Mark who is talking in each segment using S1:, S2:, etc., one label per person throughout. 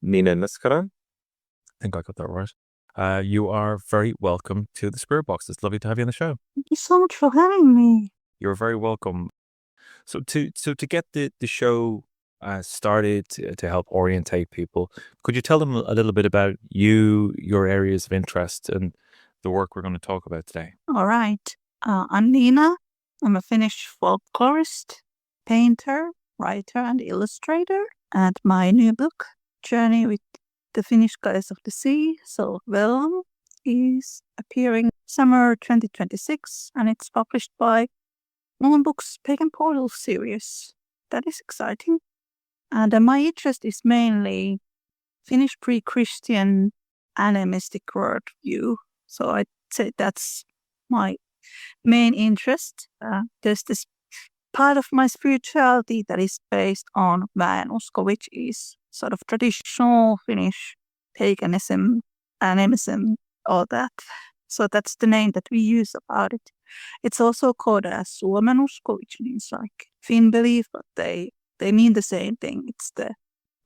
S1: Niina and I.
S2: I think I got that right. You are very welcome to the Spirit Box. It's lovely to have you on the show.
S3: Thank you so much for having me.
S2: You're very welcome. So to get the show started to help orientate people, could you tell them a little bit about you, your areas of interest, and the work we're going to talk about today?
S3: All right. I'm Niina. I'm a Finnish folklorist, painter, writer, and illustrator. And my new book, Journey with the Finnish Goddess of the Sea, so Vellamo, is appearing summer 2026, and it's published by Moon Books Pagan Portal series. That is exciting. And my interest is mainly Finnish pre-Christian animistic worldview. So I'd say that's my main interest. There's this part of my spirituality that is based on väenusko, which is sort of traditional Finnish paganism, animism, all that. So that's the name that we use about it. It's also called as suomenusko, which means like Finn belief, but they mean the same thing. It's the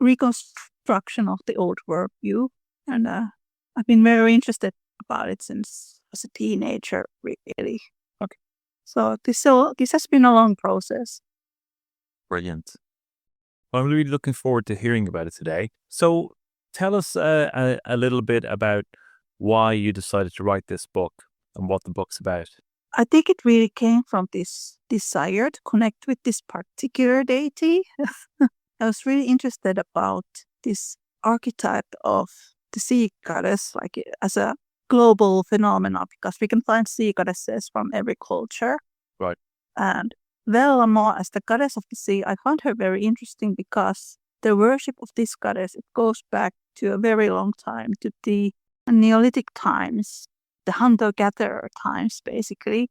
S3: reconstruction of the old worldview. And I've been very interested about it since I was a teenager, really.
S2: Okay.
S3: So this has been a long process.
S2: Brilliant. Well, I'm really looking forward to hearing about it today. So tell us a little bit about why you decided to write this book and what the book's about.
S3: I think it really came from this desire to connect with this particular deity. I was really interested about this archetype of the sea goddess, like as a global phenomenon, because we can find sea goddesses from every culture.
S2: Right.
S3: And Vellamo, as the goddess of the sea, I found her very interesting because the worship of this goddess, it goes back to a very long time, to the Neolithic times, the hunter-gatherer times, basically,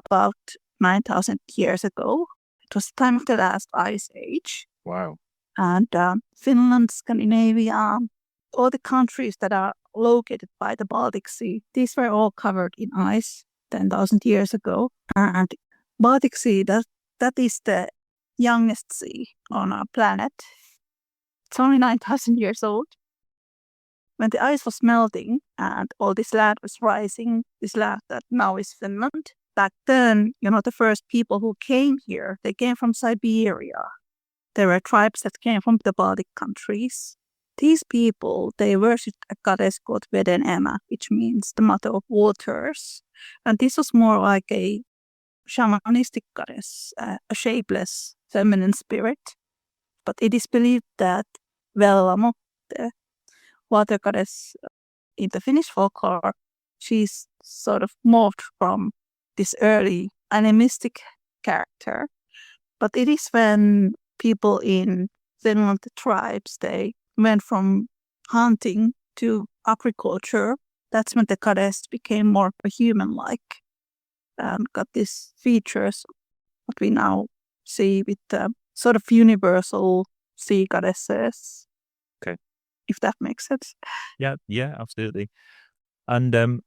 S3: about 9,000 years ago. It was the time of the last ice age.
S2: Wow.
S3: And Finland, Scandinavia, all the countries that are located by the Baltic Sea, these were all covered in ice 10,000 years ago. And Baltic Sea, that is the youngest sea on our planet. It's only 9,000 years old. When the ice was melting and all this land was rising, this land that now is Finland, back then, the first people who came here, they came from Siberia. There were tribes that came from the Baltic countries. These people, they worshipped a goddess called Veden Emma, which means the mother of waters. And this was more like a shamanistic goddess, a shapeless feminine spirit. But it is believed that Vellamo, the water goddess in the Finnish folklore, she's sort of morphed from this early animistic character. But it is when people in Finland, the tribes, they went from hunting to agriculture. That's when the goddess became more human-like and got these features what we now see with the sort of universal sea goddesses.
S2: Okay.
S3: If that makes sense.
S2: Yeah, absolutely. And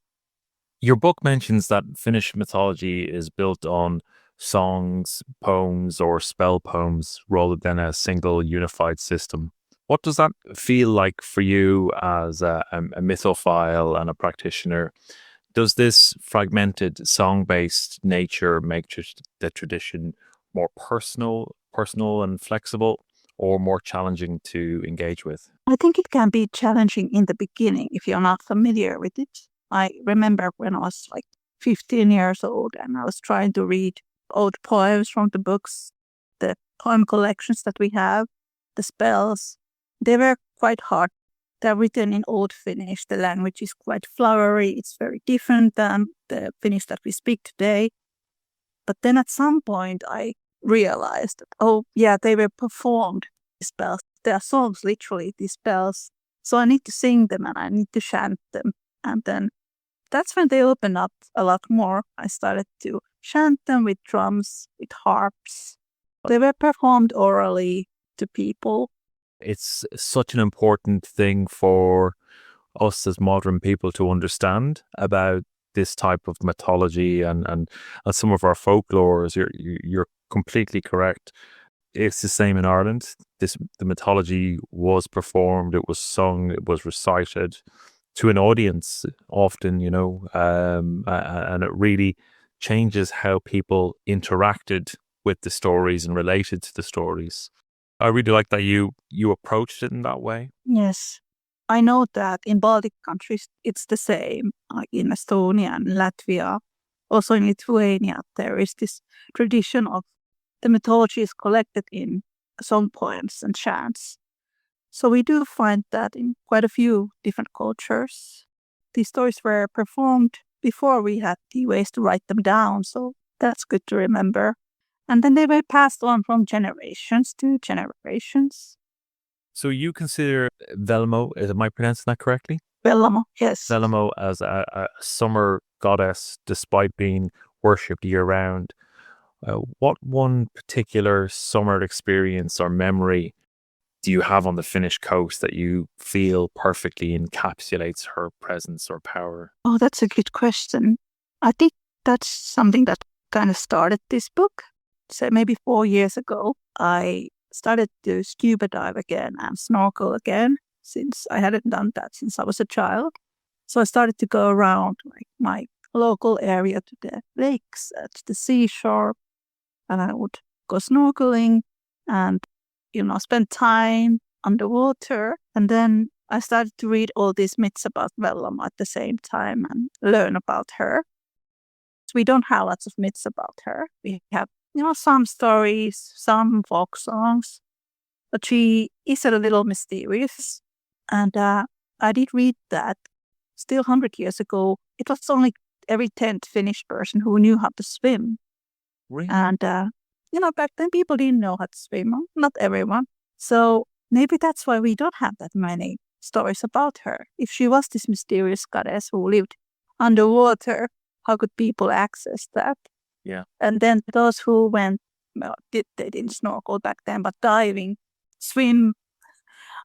S2: your book mentions that Finnish mythology is built on songs, poems, or spell poems rather than a single unified system. What does that feel like for you as a mythophile and a practitioner? Does this fragmented song-based nature make the tradition more personal and flexible, or more challenging to engage with?
S3: I think it can be challenging in the beginning if you're not familiar with it. I remember when I was like 15 years old and I was trying to read old poems from the books, the poem collections that we have, the spells. They were quite hard. They're written in Old Finnish. The language is quite flowery. It's very different than the Finnish that we speak today. But then at some point I realized that, they were performed, these spells. They are songs, literally, these spells. So I need to sing them and I need to chant them. And then that's when they opened up a lot more. I started to chant them with drums, with harps. They were performed orally to people.
S2: It's such an important thing for us as modern people to understand about this type of mythology and some of our folklores. You're completely correct. it's the same in Ireland. The mythology was performed, it was sung, it was recited to an audience often, and it really changes how people interacted with the stories and related to the stories. I really like that you approached it in that way.
S3: Yes. I know that in Baltic countries it's the same, like in Estonia and Latvia. Also in Lithuania, there is this tradition of the mythology is collected in song poems and chants. So we do find that in quite a few different cultures. These stories were performed before we had the ways to write them down, so that's good to remember. And then they were passed on from generations to generations.
S2: So you consider Vellamo, am I pronouncing that correctly?
S3: Vellamo, yes.
S2: Vellamo as a summer goddess, despite being worshipped year round. What one particular summer experience or memory do you have on the Finnish coast that you feel perfectly encapsulates her presence or power?
S3: Oh, that's a good question. I think that's something that kind of started this book. So maybe 4 years ago, I started to scuba dive again and snorkel again, since I hadn't done that since I was a child. So I started to go around like my local area to the lakes, to the seashore, and I would go snorkeling and, spend time underwater. And then I started to read all these myths about Vellamo at the same time and learn about her. So we don't have lots of myths about her. We have, some stories, some folk songs, but she is a little mysterious. And I did read that still 100 years ago, it was only every 10th Finnish person who knew how to swim.
S2: Really?
S3: And, back then people didn't know how to swim, not everyone. So maybe that's why we don't have that many stories about her. If she was this mysterious goddess who lived underwater, how could people access that?
S2: Yeah.
S3: And then those who went, they didn't snorkel back then, but diving, swim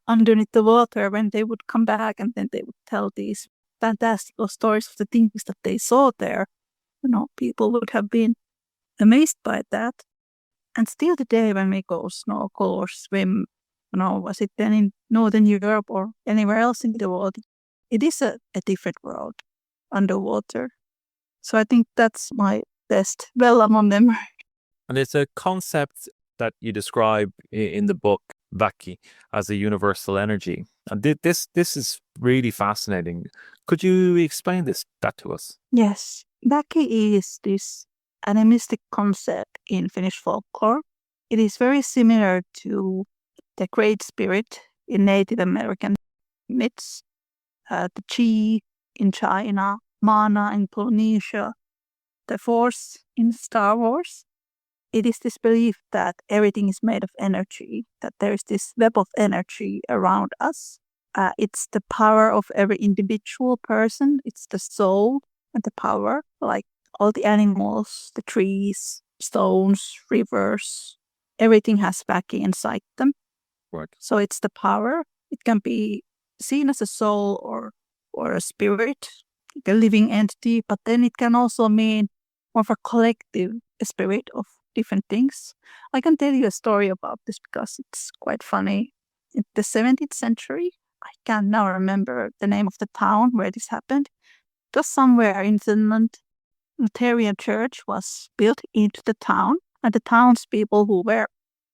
S3: underneath the water, when they would come back and then they would tell these fantastical stories of the things that they saw there. People would have been amazed by that. And still today, when we go snorkel or swim, was it then in Northern Europe or anywhere else in the world, it is a different world underwater. So I think that's my best Vellamo memory.
S2: And it's a concept that you describe in the book, Vaki, as a universal energy. And this is really fascinating. Could you explain that to us?
S3: Yes. Vaki is this animistic concept in Finnish folklore. It is very similar to the Great Spirit in Native American myths, the Chi in China, Mana in Polynesia, the Force in Star Wars. It is this belief that everything is made of energy, that there is this web of energy around us. It's the power of every individual person. It's the soul and the power, like all the animals, the trees, stones, rivers, everything has Vaki inside them.
S2: Right.
S3: So it's the power. It can be seen as a soul or a spirit, like a living entity, but then it can also mean more of a collective spirit of different things. I can tell you a story about this because it's quite funny. In the 17th century, I can't now remember the name of the town where this happened. It was somewhere in Finland. Lutheran church was built into the town, and the townspeople who were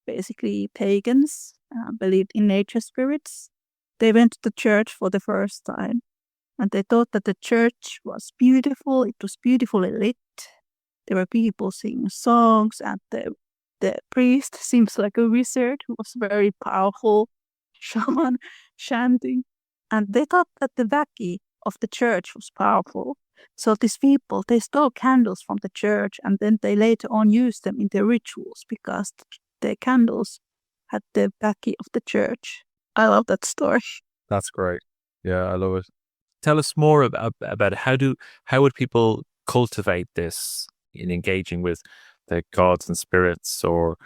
S3: basically pagans, believed in nature spirits, they went to the church for the first time. And they thought that the church was beautiful. It was beautifully lit. There were people singing songs, and the priest seems like a wizard who was very powerful, shaman chanting. And they thought that the Vaki of the church was powerful. So these people, they stole candles from the church, and then they later on used them in their rituals because the candles had the Vaki of the church. I love that story.
S2: That's great. Yeah, I love it. Tell us more about how would people cultivate this in engaging with the gods and spirits, or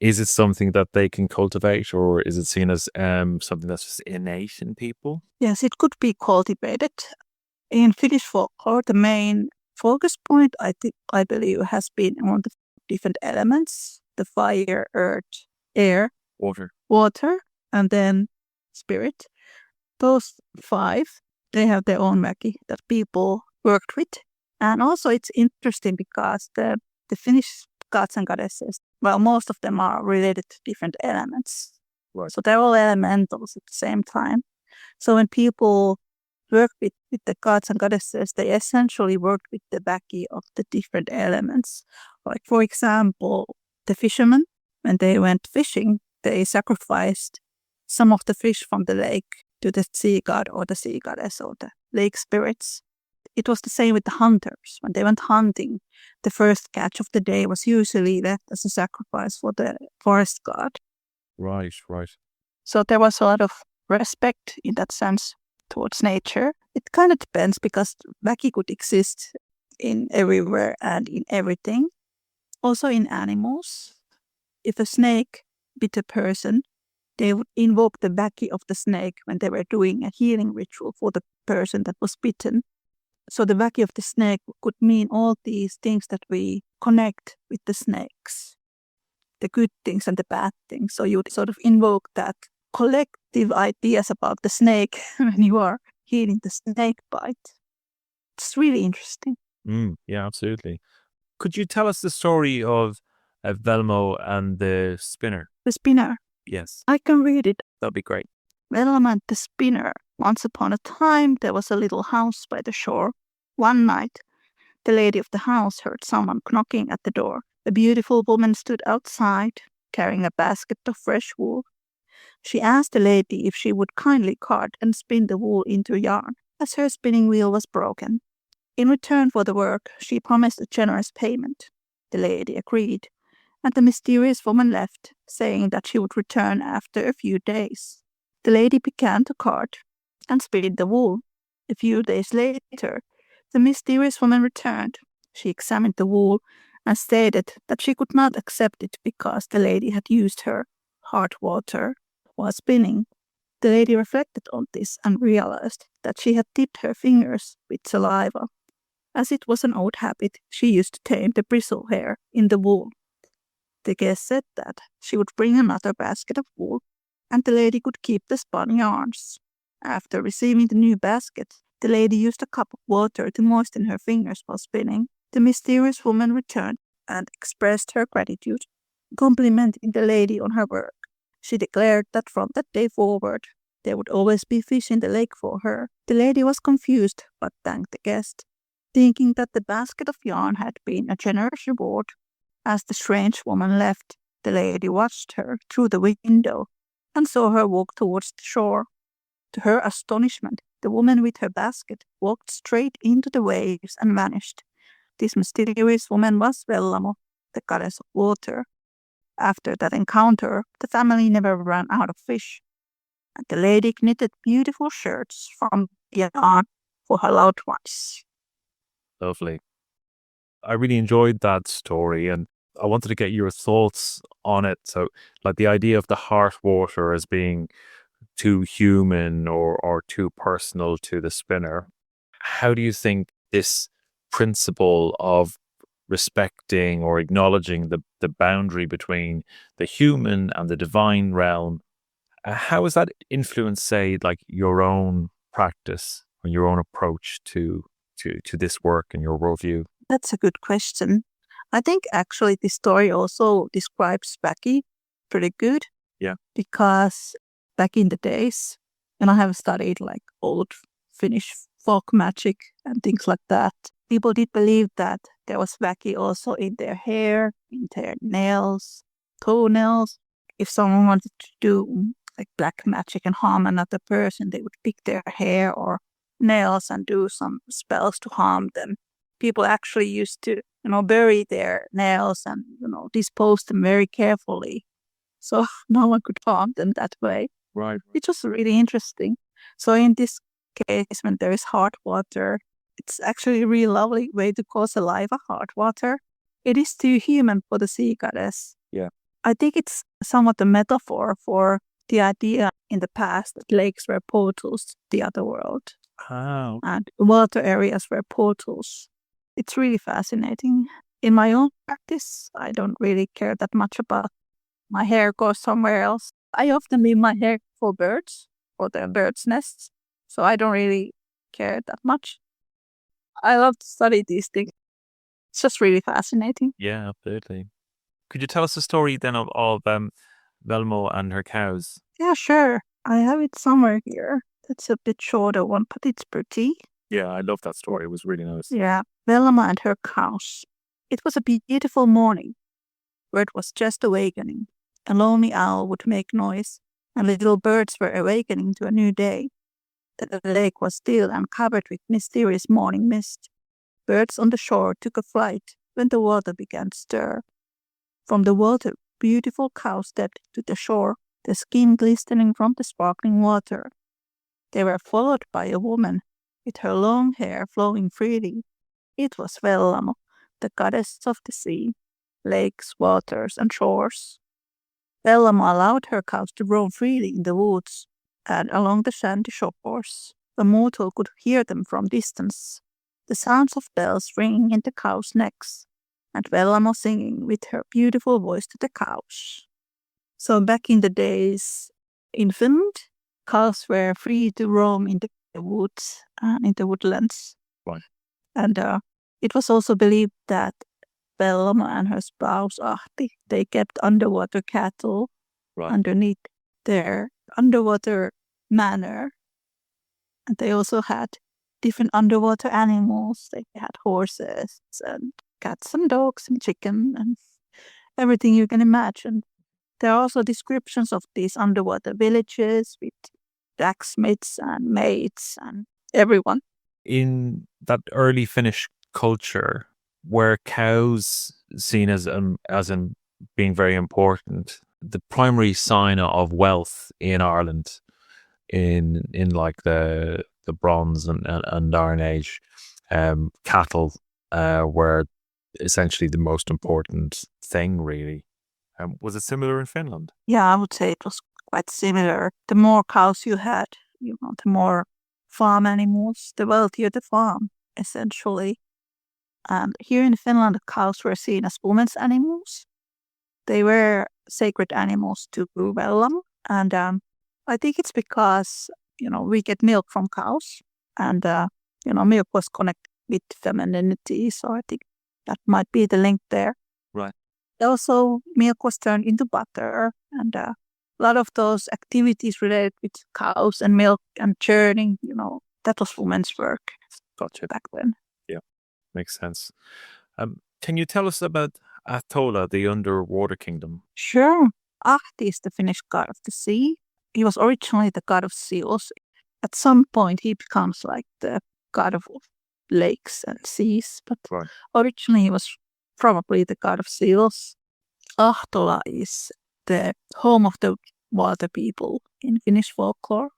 S2: is it something that they can cultivate, or is it seen as something that's just innate in people?
S3: Yes, it could be cultivated. In Finnish folklore, the main focus point, I believe, has been on the different elements: the fire, earth, air,
S2: water,
S3: and then spirit. Those 5, they have their own Väki that people worked with. And also it's interesting because the Finnish gods and goddesses, well, most of them are related to different elements.
S2: Right.
S3: So they're all elementals at the same time. So when people work with the gods and goddesses, they essentially work with the Väki of the different elements. Like, for example, the fishermen, when they went fishing, they sacrificed some of the fish from the lake to the sea god or the sea goddess or the lake spirits. It was the same with the hunters. When they went hunting, the first catch of the day was usually left as a sacrifice for the forest god.
S2: Right.
S3: So there was a lot of respect in that sense towards nature. It kind of depends because Väki could exist in everywhere and in everything. Also in animals. If a snake bit a person, they would invoke the Väki of the snake when they were doing a healing ritual for the person that was bitten. So the Väki of the snake could mean all these things that we connect with the snakes, the good things and the bad things. So you would sort of invoke that collective ideas about the snake when you are healing the snake bite. It's really interesting.
S2: Yeah, absolutely. Could you tell us the story of Vellamo and the spinner?
S3: The spinner.
S2: Yes.
S3: I can read it.
S2: That'd be great.
S3: Vellamo and the spinner. Once upon a time, there was a little house by the shore. One night, the lady of the house heard someone knocking at the door. A beautiful woman stood outside, carrying a basket of fresh wool. She asked the lady if she would kindly card and spin the wool into yarn, as her spinning wheel was broken. In return for the work, she promised a generous payment. The lady agreed, and the mysterious woman left, saying that she would return after a few days. The lady began to card and spin the wool. A few days later, the mysterious woman returned. She examined the wool and stated that she could not accept it because the lady had used her hot water while spinning. The lady reflected on this and realized that she had dipped her fingers with saliva. As it was an old habit, she used to tame the bristle hair in the wool. The guest said that she would bring another basket of wool, and the lady could keep the spun yarns. After receiving the new basket, the lady used a cup of water to moisten her fingers while spinning. The mysterious woman returned and expressed her gratitude, complimenting the lady on her work. She declared that from that day forward, there would always be fish in the lake for her. The lady was confused, but thanked the guest, thinking that the basket of yarn had been a generous reward. As the strange woman left, the lady watched her through the window and saw her walk towards the shore. To her astonishment, the woman with her basket walked straight into the waves and vanished. This mysterious woman was Vellamo, the goddess of water. After that encounter, the family never ran out of fish, and the lady knitted beautiful shirts from yarn for her loved ones.
S2: Lovely. I really enjoyed that story, and I wanted to get your thoughts on it. So, like the idea of the heart water as being too human or too personal to the spinner. How do you think this principle of respecting or acknowledging the boundary between the human and the divine realm, how has that influenced, say, like your own practice or your own approach to this work and your worldview?
S3: That's a good question. I think actually this story also describes Väki pretty good.
S2: Yeah.
S3: Because back in the days, and I have studied like old Finnish folk magic and things like that, people did believe that there was Väki also in their hair, in their nails, toenails. If someone wanted to do like black magic and harm another person, they would pick their hair or nails and do some spells to harm them. People actually used to, bury their nails and, dispose them very carefully, so no one could harm them that way.
S2: Right.
S3: It was really interesting. So in this case, when there is hot water, it's actually a really lovely way to call saliva hot water. It is too human for the sea goddess.
S2: Yeah.
S3: I think it's somewhat a metaphor for the idea in the past that lakes were portals to the other world.
S2: Oh.
S3: And water areas were portals. It's really fascinating. In my own practice, I don't really care that much about my hair goes somewhere else. I often leave my hair for birds, for the birds' nests, so I don't really care that much. I love to study these things. It's just really fascinating.
S2: Yeah, absolutely. Could you tell us a story then of Vellamo and her cows?
S3: Yeah, sure. I have it somewhere here. That's a bit shorter one, but it's pretty.
S2: Yeah, I love that story. It was really nice.
S3: Yeah, Vellamo and her cows. It was a beautiful morning. Bird was just awakening. A lonely owl would make noise, and little birds were awakening to a new day. The lake was still and covered with mysterious morning mist. Birds on the shore took a flight when the water began to stir. From the water, beautiful cows stepped to the shore, their skin glistening from the sparkling water. They were followed by a woman with her long hair flowing freely. It was Vellamo, the goddess of the sea, lakes, waters, and shores. Vellamo allowed her cows to roam freely in the woods and along the sandy shores. The mortal could hear them from distance, the sounds of bells ringing in the cows' necks, and Vellamo singing with her beautiful voice to the cows. So back in the days in Finland, cows were free to roam in the woods and in the woodlands.
S2: Right.
S3: And it was also believed that Vellamo and her spouse Ahti, they kept underwater cattle underneath their underwater manor. And they also had different underwater animals. They had horses and cats and dogs and chicken and everything you can imagine. There are also descriptions of these underwater villages with blacksmiths and maids and everyone.
S2: In that early Finnish culture, were cows seen as in being very important, the primary sign of wealth in Ireland in like the Bronze and Iron Age, cattle were essentially the most important thing, really. Was it similar in Finland?
S3: Yeah, I would say it was quite similar. The more cows you had, the more farm animals, the wealthier the farm, essentially. And here in Finland, cows were seen as women's animals. They were sacred animals to Vellamo. And I think it's because, we get milk from cows. And, milk was connected with femininity. So I think that might be the link there.
S2: Right.
S3: Also, milk was turned into butter. And a lot of those activities related with cows and milk and churning, that was women's work.
S2: Gotcha.
S3: Back then.
S2: Yeah, makes sense. Can you tell us about Athola, the underwater kingdom?
S3: Sure. Ahti is the Finnish god of the sea. He was originally the god of seals. At some point, he becomes like the god of lakes and seas. But originally, he was probably the god of seals. Ahtola is the home of the water people in Finnish folklore.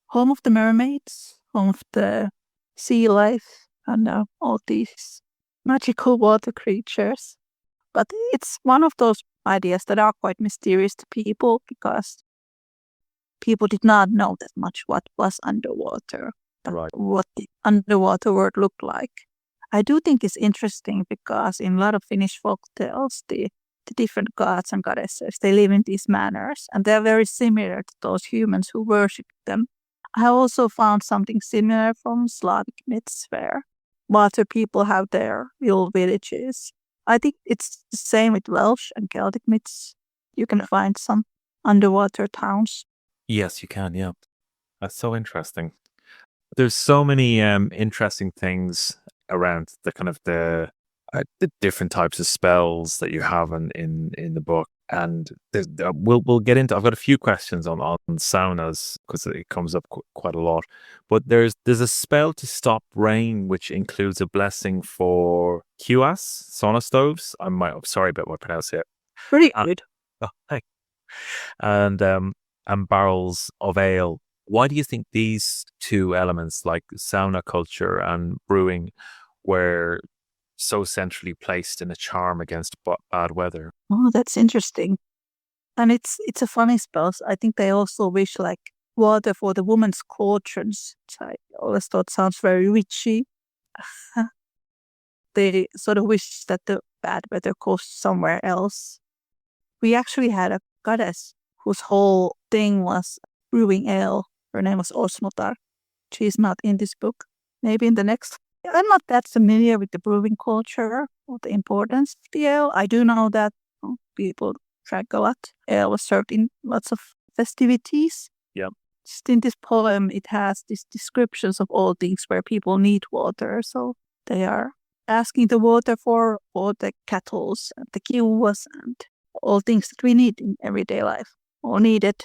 S3: Home of the mermaids, home of the sea life, and all these magical water creatures. But it's one of those ideas that are quite mysterious to people because people did not know that much what was underwater, what the underwater world looked like. I do think it's interesting because in a lot of Finnish folk tales, the different gods and goddesses, they live in these manners and they're very similar to those humans who worship them. I also found something similar from Slavic myths where water people have their little villages. I think it's the same with Welsh and Celtic myths. You can find some underwater towns.
S2: Yes, you can. Yeah, that's so interesting. There's so many interesting things around the kind of the different types of spells that you have in the book, and we'll get into. I've got a few questions on saunas because it comes up quite a lot. But there's a spell to stop rain which includes a blessing for QS sauna stoves. I'm sorry about my pronunciation.
S3: Pretty good.
S2: Oh, hey. And barrels of ale. Why do you think these two elements, like sauna culture and brewing, were so centrally placed in a charm against bad weather?
S3: Oh, that's interesting. And it's a funny spell. I think they also wish like water for the woman's cauldrons, which I always thought sounds very witchy. They sort of wish that the bad weather goes somewhere else. We actually had a goddess whose whole thing was brewing ale. Her name was Osmotar. She's not in this book. Maybe in the next. I'm not that familiar with the brewing culture or the importance of the ale. I do know that people drank a lot. Ale was served in lots of festivities.
S2: Yeah.
S3: Just in this poem, it has these descriptions of all things where people need water. So they are asking the water for all the kettles and the kilns and all things that we need in everyday life, all needed.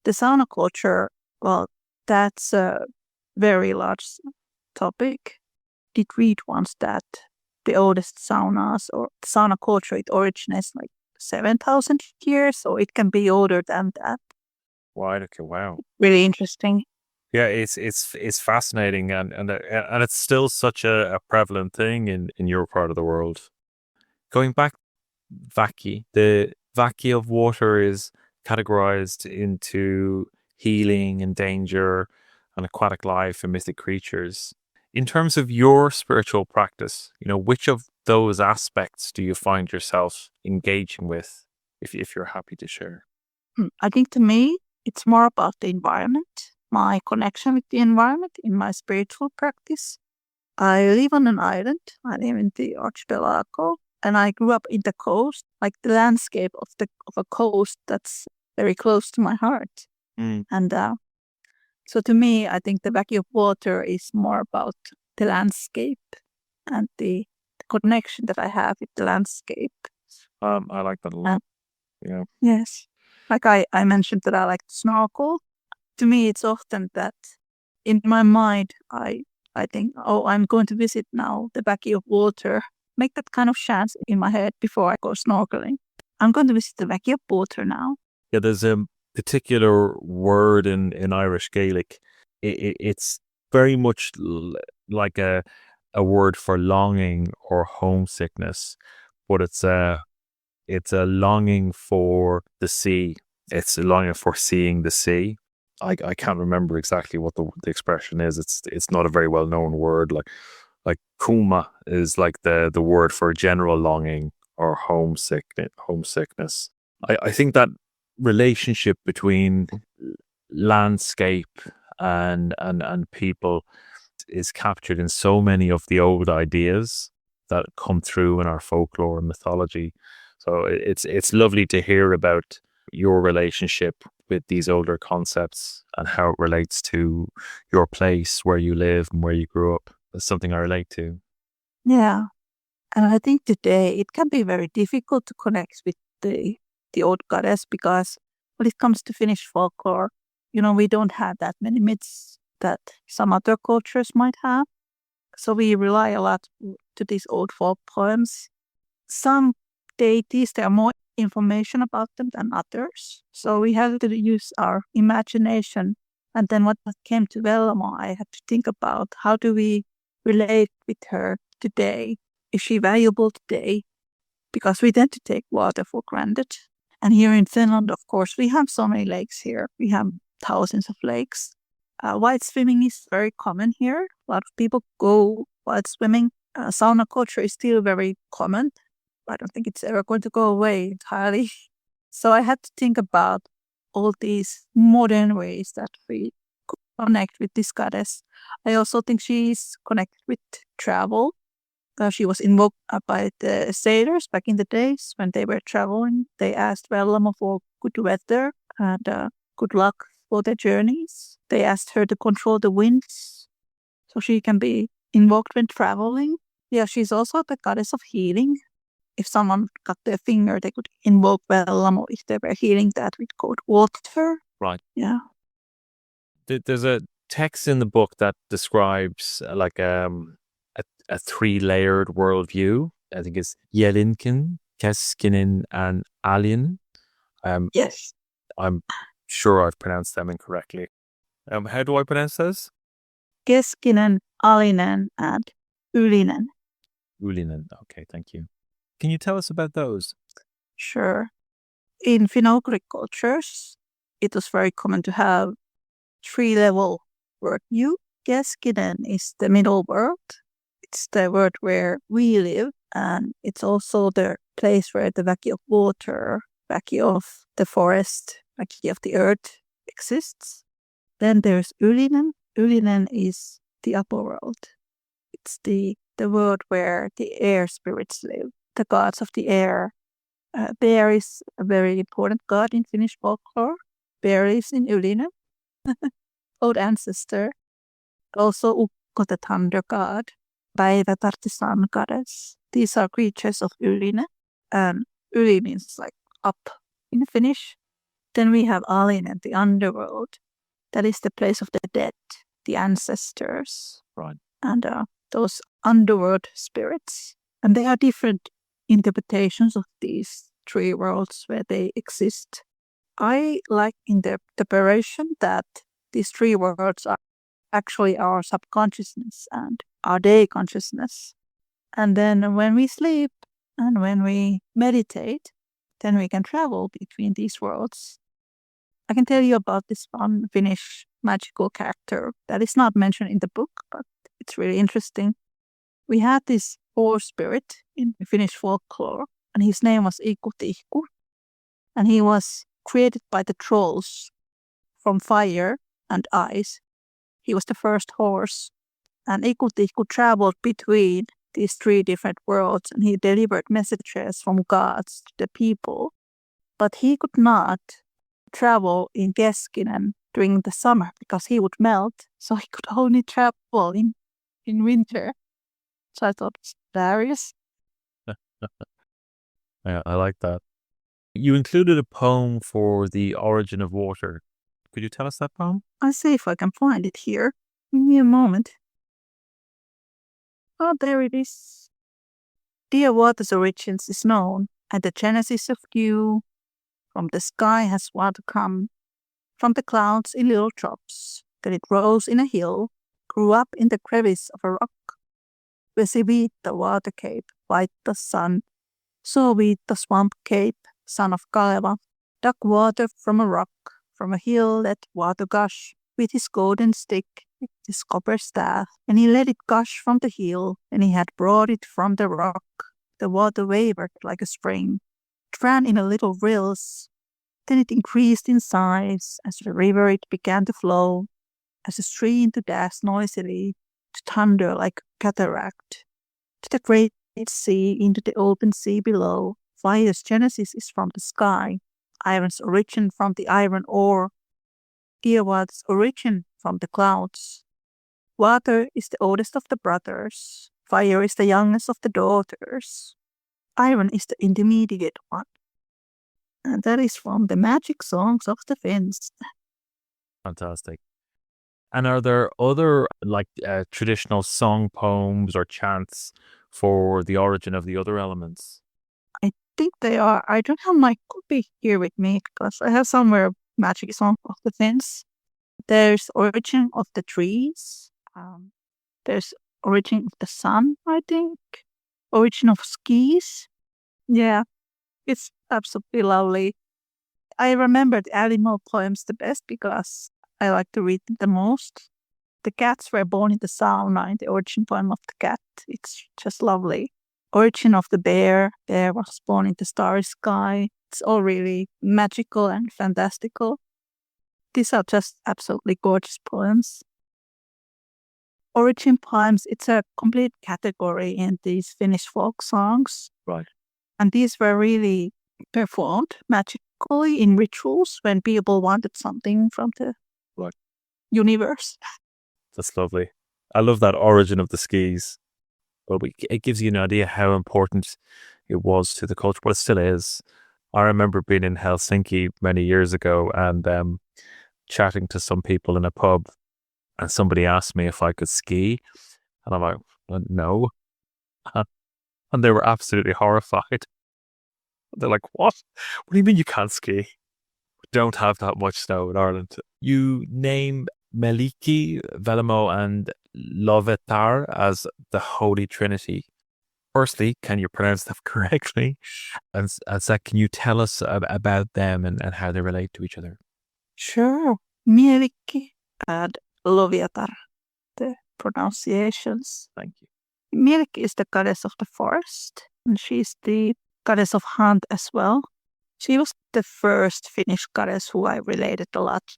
S3: The sauna culture, well, that's a very large topic. Did read once that the oldest saunas or sauna culture, it originates like 7,000 years, so it can be older than that.
S2: Right. Okay. Wow.
S3: Really interesting.
S2: Yeah, it's fascinating, and it's still such a prevalent thing in your part of the world. Going back, the vaki of water is categorized into healing and danger and aquatic life and mythic creatures. In terms of your spiritual practice, which of those aspects do you find yourself engaging with, if you're happy to share?
S3: I think to me, it's more about the environment, my connection with the environment in my spiritual practice. I live on an island. I live in the archipelago, and I grew up in the coast, like the landscape of a coast that's very close to my heart. And so to me, I think the vacuum of water is more about the landscape and the connection that I have with the landscape.
S2: I like that a lot. Yeah.
S3: Yes. Like I mentioned that I like to snorkel. To me, it's often that in my mind, I think, oh, I'm going to visit now the vacuum of water. Make that kind of chance in my head before I go snorkeling. I'm going to visit the vacuum of water now.
S2: Yeah, there's a particular word in Irish Gaelic. It's very much like a word for longing or homesickness, but it's a longing for the sea. It's a longing for seeing the sea. I can't remember exactly what the expression is. It's not a very well known word. Like kuma is like the word for general longing or homesickness. I think that relationship between landscape and people is captured in so many of the old ideas that come through in our folklore and mythology. So it's lovely to hear about your relationship with these older concepts and how it relates to your place, where you live and where you grew up. That's something I relate to.
S3: Yeah. And I think today it can be very difficult to connect with the old goddess because when it comes to Finnish folklore, we don't have that many myths that some other cultures might have. So we rely a lot to these old folk poems. Some deities, there are more information about them than others. So we have to use our imagination. And then what came to Vellamo, I had to think about how do we relate with her today? Is she valuable today? Because we tend to take water for granted. And here in Finland, of course, we have so many lakes here. We have thousands of lakes. White swimming is very common here. A lot of people go white swimming. Sauna culture is still very common. I don't think it's ever going to go away entirely. So I had to think about all these modern ways that we connect with this goddess. I also think she's connected with travel. She was invoked by the sailors back in the days when they were traveling. They asked Vellamo for good weather and good luck for their journeys. They asked her to control the winds so she can be invoked when traveling. Yeah, she's also the goddess of healing. If someone cut their finger, they could invoke Vellamo if they were healing that with cold water.
S2: Right.
S3: Yeah.
S2: There's a text in the book that describes like a 3-layered worldview. I think it's Jelinkin, Keskinen, and Alien.
S3: Yes.
S2: I'm sure I've pronounced them incorrectly. How do I pronounce those?
S3: Keskinen, Alinen, and Ylinen.
S2: Ulinen. Okay, thank you. Can you tell us about those?
S3: Sure. In Finno-Ugric cultures, it was very common to have 3-level worldview. Keskinen is the middle world. It's the world where we live, and it's also the place where the vacuum of water Baki of the forest, Baki of the earth exists. Then there's Ylinen. Ylinen is the upper world. It's the world where the air spirits live, the gods of the air. Bear is a very important god in Finnish folklore. Bear lives in Ylinen, old ancestor. Also Ukko, the thunder god. Päivätar, the sun goddess. These are creatures of Ylinen. And Yli means like up in Finnish. Then we have Alinen, the underworld. That is the place of the dead, the ancestors.
S2: Right.
S3: And those underworld spirits. And there are different interpretations of these three worlds where they exist. I like in the interpretation that these three worlds are actually our subconsciousness and our day consciousness. And then when we sleep and when we meditate, then we can travel between these worlds. I can tell you about this one Finnish magical character that is not mentioned in the book, but it's really interesting. We had this horse spirit in Finnish folklore, and his name was Ikutihku, and he was created by the trolls from fire and ice. He was the first horse, and Ikutihku traveled between these three different worlds, and he delivered messages from gods to the people. But he could not travel in Keskinen during the summer because he would melt, so he could only travel in winter. So I thought it's hilarious.
S2: Yeah, I like that. You included a poem for the origin of water. Could you tell us that poem?
S3: I'll see if I can find it here. Give me a moment. Oh, there it is. Dear water's origins is known, and the genesis of dew. From the sky has water come, from the clouds in little drops. Then it rose in a hill, grew up in the crevice of a rock. Vesi the water cape, white the sun. So the swamp cape, son of Kaleva, dug water from a rock, from a hill let water gush, with his golden stick, with his copper staff, and he let it gush from the hill, and he had brought it from the rock. The water wavered like a spring. It ran in a little rills. Then it increased in size. As the river it began to flow, as a stream to dash noisily, to thunder like a cataract. To the great sea, into the open sea below. Fire's genesis is from the sky. Iron's origin from the iron ore. Earwad's origin from the clouds. Water is the oldest of the brothers. Fire is the youngest of the daughters. Iron is the intermediate one. And that is from the magic songs of the Finns.
S2: Fantastic. And are there other traditional song poems or chants for the origin of the other elements?
S3: I think they are. I don't have my copy here with me because I have somewhere magic song of the Finns. There's origin of the trees. There's origin of the sun, I think. Origin of skis. Yeah, it's absolutely lovely. I remember the animal poems the best because I like to read them the most. The cats were born in the sauna in the origin poem of the cat. It's just lovely. Origin of the bear. Bear was born in the starry sky. It's all really magical and fantastical. These are just absolutely gorgeous poems. Origin poems, it's a complete category in these Finnish folk songs.
S2: Right.
S3: And these were really performed magically in rituals when people wanted something from the universe.
S2: That's lovely. I love that origin of the skis. Well, it gives you an idea how important it was to the culture, but it still is. I remember being in Helsinki many years ago and chatting to some people in a pub, and somebody asked me if I could ski, and I'm like, no. And they were absolutely horrified. They're like, what? What do you mean you can't ski? We don't have that much snow in Ireland. You name Meliki, Vellamo, and Lovetar as the Holy Trinity. Firstly, can you pronounce them correctly? And second, can you tell us about them and how they relate to each other?
S3: Sure. Mielikki and Loviatar, the pronunciations.
S2: Thank you.
S3: Mielikki is the goddess of the forest, and she's the goddess of hunt as well. She was the first Finnish goddess who I related a lot.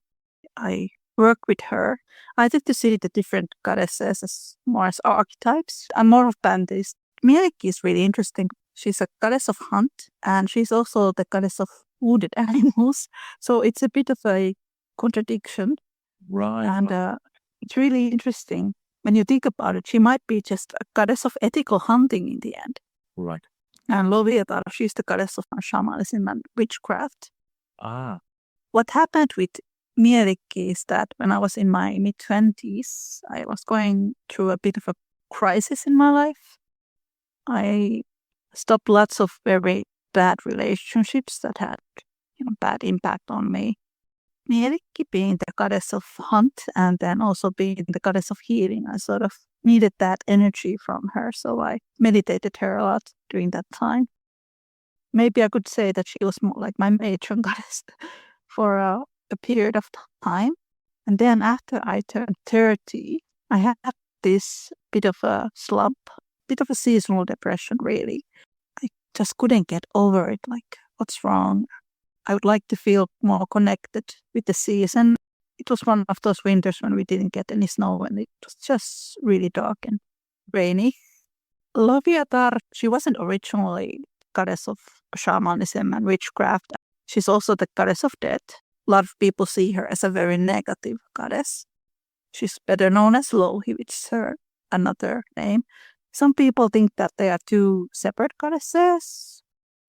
S3: I worked with her. I tend to see the different goddesses as more as archetypes. I'm more of Bandist. Mielikki is really interesting. She's a goddess of hunt, and she's also the goddess of wooded animals. So it's a bit of a contradiction.
S2: Right.
S3: And it's really interesting. When you think about it, she might be just a goddess of ethical hunting in the end.
S2: Right.
S3: And Loviatar, she's the goddess of shamanism and witchcraft.
S2: Ah.
S3: What happened with Mielikki is that when I was in my mid-20s, I was going through a bit of a crisis in my life. I stopped lots of very bad relationships that had bad impact on me. Mielikki being the goddess of hunt and then also being the goddess of healing, I sort of needed that energy from her. So I meditated her a lot during that time. Maybe I could say that she was more like my matron goddess for a period of time. And then after I turned 30, I had this bit of a slump, bit of a seasonal depression, really. I just couldn't get over it. Like, what's wrong? I would like to feel more connected with the season. It was one of those winters when we didn't get any snow and it was just really dark and rainy. Loviatar, she wasn't originally goddess of shamanism and witchcraft. She's also the goddess of death. A lot of people see her as a very negative goddess. She's better known as Louhi, which is her another name. Some people think that they are two separate goddesses.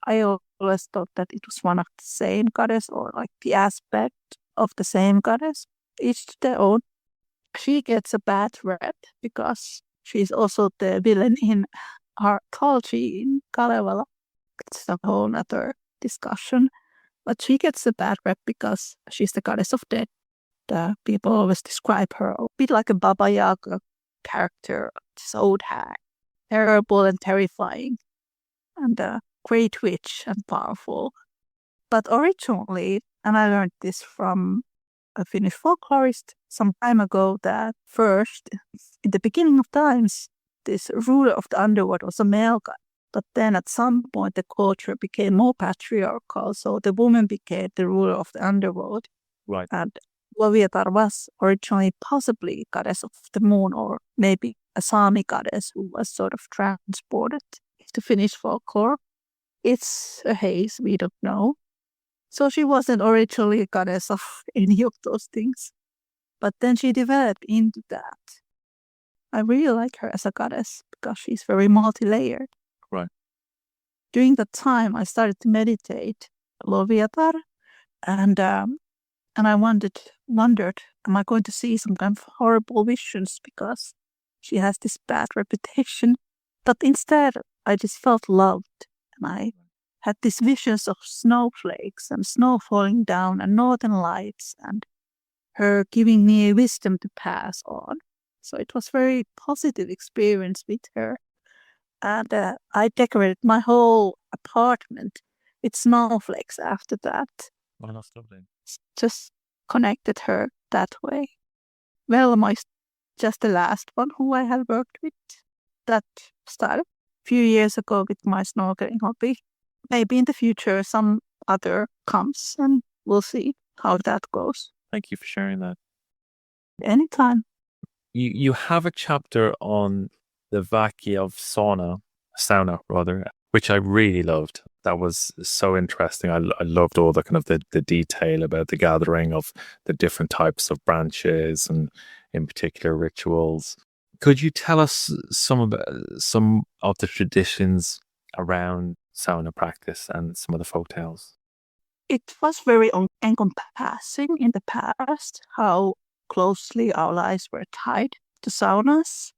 S3: I always thought that it was one of the same goddess or like the aspect of the same goddess, each to their own. She gets a bad rep because she's also the villain in our mythology in Kalevala. It's a whole other discussion. But she gets a bad rep because she's the goddess of death. The people always describe her a bit like a Baba Yaga character, this old hag, terrible and terrifying, and a great witch and powerful. But originally, and I learned this from a Finnish folklorist some time ago, that first, in the beginning of times, this ruler of the underworld was a male god. But then at some point, the culture became more patriarchal, so the woman became the ruler of the underworld.
S2: Right.
S3: And Loviatar was originally possibly goddess of the moon, or maybe a Sami goddess who was sort of transported to Finnish folklore. It's a haze, we don't know. So she wasn't originally a goddess of any of those things. But then she developed into that. I really like her as a goddess because she's very multi-layered.
S2: Right.
S3: During that time, I started to meditate Loviatar, and I wondered, am I going to see some kind of horrible visions because she has this bad reputation? But instead, I just felt loved, and I had these visions of snowflakes and snow falling down and northern lights and her giving me wisdom to pass on. So it was a very positive experience with her. And I decorated my whole apartment with snowflakes after that.
S2: Oh, that's lovely.
S3: Just connected her that way. Vellamo is just the last one who I have worked with. That started a few years ago with my snorkeling hobby. Maybe in the future some other comes and we'll see how that goes.
S2: Thank you for sharing that.
S3: Anytime.
S2: You have a chapter on the Vaki of sauna rather, which I really loved. That was so interesting. I loved all the kind of the detail about the gathering of the different types of branches and in particular rituals. Could you tell us some of the traditions around sauna practice and some of the folk tales?
S3: It was very encompassing in the past how closely our lives were tied to saunas.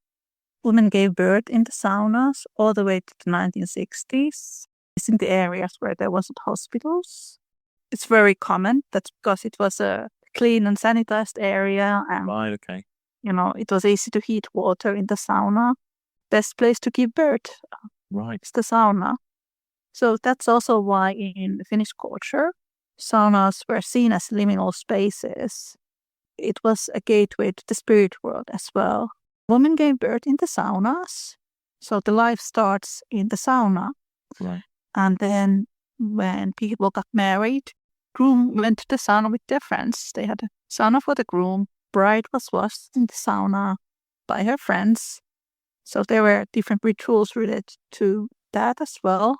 S3: Women gave birth in the saunas all the way to the 1960s. It's in the areas where there wasn't hospitals. It's very common. That's because it was a clean and sanitized area. And,
S2: Right, okay.
S3: it was easy to heat water in the sauna. Best place to give birth
S2: Right.
S3: is the sauna. So that's also why in Finnish culture, saunas were seen as liminal spaces. It was a gateway to the spirit world as well. Women gave birth in the saunas. So the life starts in the sauna.
S2: Right.
S3: And then when people got married, groom went to the sauna with their friends. They had a sauna for the groom. Bride was washed in the sauna by her friends. So there were different rituals related to that as well.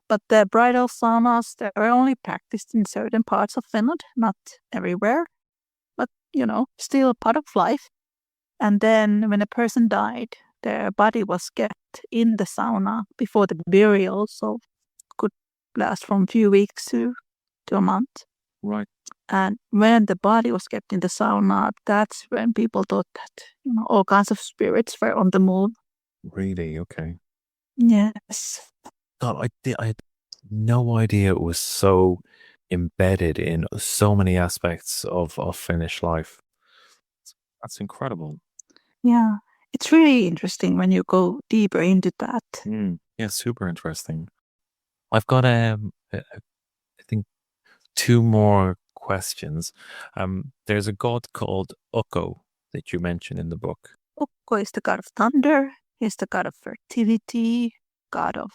S3: But the bridal saunas, they were only practiced in certain parts of Finland, not everywhere. But, still part of life. And then when a person died, their body was kept in the sauna before the burial, so it could last from a few weeks to a month.
S2: Right.
S3: And when the body was kept in the sauna, that's when people thought that all kinds of spirits were on the move.
S2: Really? Okay.
S3: Yes.
S2: God, I had no idea it was so embedded in so many aspects of Finnish life. That's incredible.
S3: Yeah. It's really interesting when you go deeper into that.
S2: Yeah, super interesting. I've got I think 2 more questions. There's a god called Ukko that you mention in the book.
S3: Ukko is the god of thunder. He's the god of fertility, god of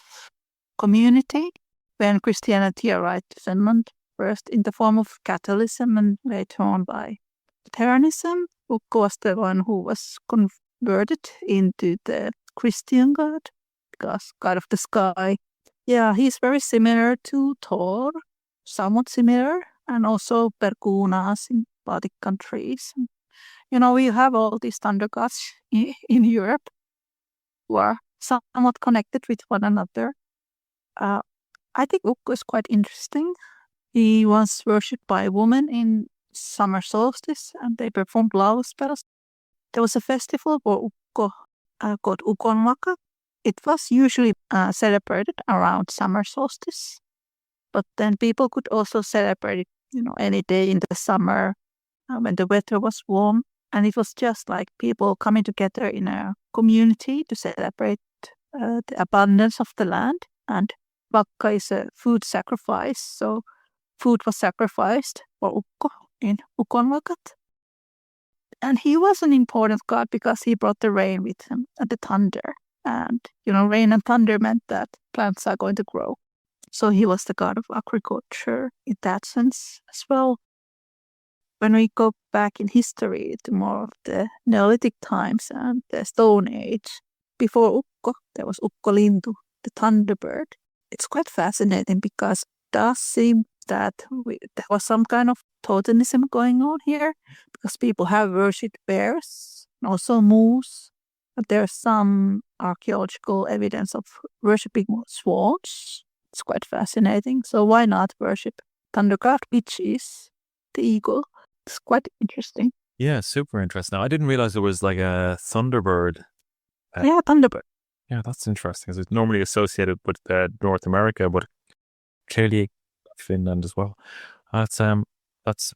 S3: community. When Christianity arrived to Finland, first in the form of Catholicism and later on by Lutheranism, Ukko was the one who was converted into the Christian god, because god of the sky. Yeah, he's very similar to Thor, somewhat similar, and also Perkunas in Baltic countries. We have all these thunder gods in Europe who are somewhat connected with one another. I think Ukko is quite interesting. He was worshipped by women in summer solstice, and they performed love spells. There was a festival for Ukko called Ukonmaka. It was usually celebrated around summer solstice, but then people could also celebrate it, any day in the summer when the weather was warm. And it was just like people coming together in a community to celebrate the abundance of the land. And Vakka is a food sacrifice, so food was sacrificed for Ukko in Ukonvakat. And he was an important god because he brought the rain with him and the thunder. And, rain and thunder meant that plants are going to grow. So he was the god of agriculture in that sense as well. When we go back in history to more of the Neolithic times and the Stone Age, before Ukko, there was Ukkolintu, the thunderbird. It's quite fascinating because it does seem that there was some kind of totemism going on here, because people have worshipped bears and also moose. But there's some archaeological evidence of worshipping swans. It's quite fascinating. So why not worship thunder god, which is the eagle? It's quite interesting.
S2: Yeah, super interesting. I didn't realize there was like a thunderbird.
S3: Yeah, thunderbird.
S2: Yeah, that's interesting, because it's normally associated with North America, but clearly Finland as well. That's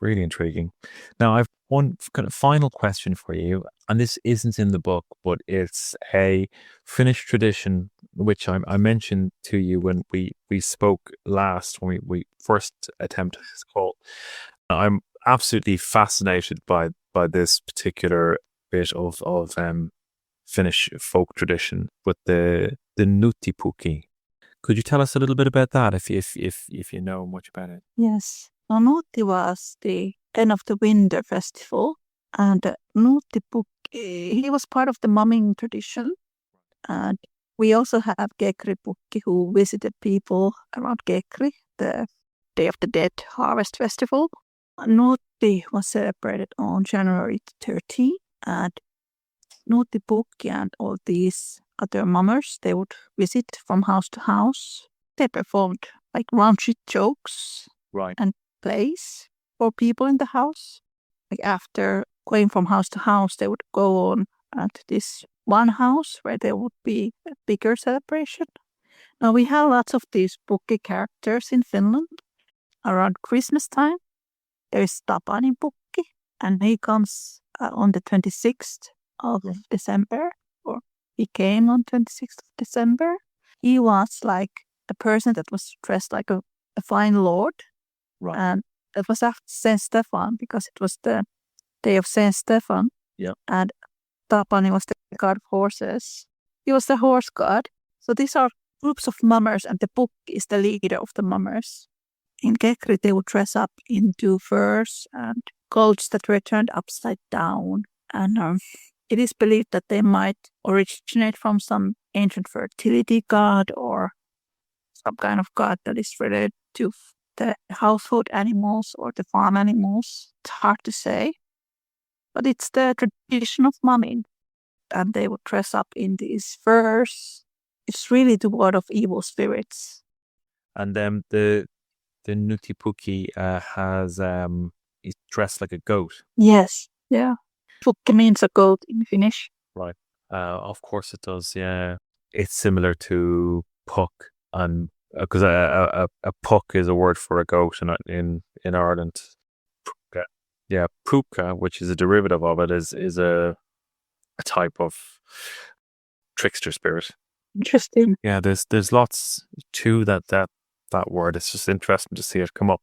S2: really intriguing. Now, I've one kind of final question for you, and this isn't in the book, but it's a Finnish tradition which I mentioned to you when we spoke last, when we first attempted this call. I'm absolutely fascinated by this particular bit of Finnish folk tradition with the Nuttipuki. Could you tell us a little bit about that, if you know much about it?
S3: Yes. Nutti was the end of the winter festival, and Nuttipuki, he was part of the mumming tradition. And we also have Kekripukki, who visited people around Kekri, the Day of the Dead harvest festival. Nutti was celebrated on January 13, and Nuttipuki and all these other mummers, they would visit from house to house. They performed like raunchy jokes
S2: Right.
S3: and plays for people in the house. Like after going from house to house, they would go on at this one house where there would be a bigger celebration. Now we have lots of these Pukki characters in Finland. Around Christmas time, there is Tapani Pukki, and he comes on the 26th of December, or he came on 26th of December. He was like a person that was dressed like a fine lord.
S2: Right.
S3: And it was after Saint Stefan, because it was the day of Saint Stefan.
S2: Yeah.
S3: And Tapani was the god of horses. He was the horse god. So these are groups of mummers, and the book is the leader of the mummers. In Kekri, they would dress up into furs and coats that were turned upside down. And it is believed that they might originate from some ancient fertility god or some kind of god that is related to the household animals or the farm animals. It's hard to say. But it's the tradition of mumming. And they would dress up in these furs. It's really the word of evil spirits.
S2: And the Nutipuki is dressed like a goat.
S3: Yes, yeah. Pukki means a goat in Finnish.
S2: Right. Of course it does. Yeah, it's similar to puck, and because a puck is a word for a goat in Ireland. Puka. Yeah, puka, which is a derivative of it, is a type of trickster spirit.
S3: Interesting.
S2: Yeah, there's lots to that word. It's just interesting to see it come up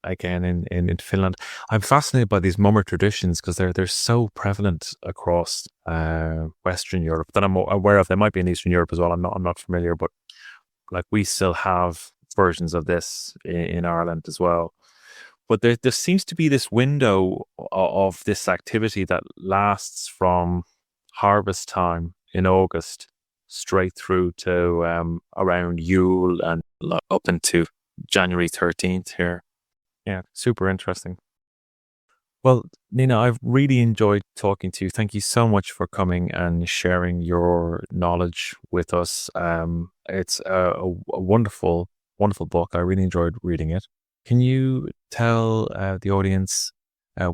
S2: again in Finland. I'm fascinated by these mummer traditions because they're so prevalent across Western Europe that I'm aware of. They might be in Eastern Europe as well. I'm not familiar, but like we still have versions of this in Ireland as well. But there seems to be this window of this activity that lasts from harvest time in August straight through to around Yule and up into January 13th here. Yeah, super interesting. Well, Niina, I've really enjoyed talking to you. Thank you so much for coming and sharing your knowledge with us. It's a wonderful, wonderful book. I really enjoyed reading it. Can you tell the audience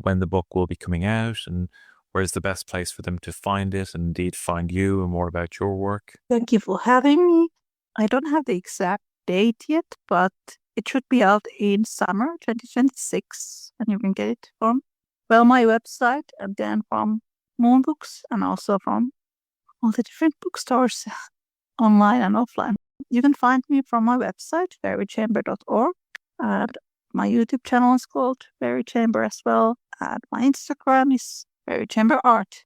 S2: when the book will be coming out and where's the best place for them to find it and indeed find you and more about your work?
S3: Thank you for having me. I don't have the exact date yet, but it should be out in summer 2026, and you can get it from my website and then from Moon Books and also from all the different bookstores online and offline. You can find me from my website, fairychamber.org, and my YouTube channel is called Fairychamber as well, and my Instagram is Fairychamber Art.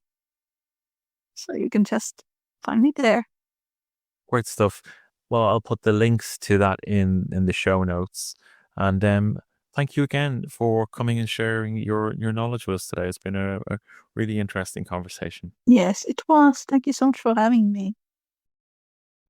S3: So you can just find me there.
S2: Great stuff. Well, I'll put the links to that in the show notes. And thank you again for coming and sharing your knowledge with us today. It's been a really interesting conversation.
S3: Yes, it was. Thank you so much for having me.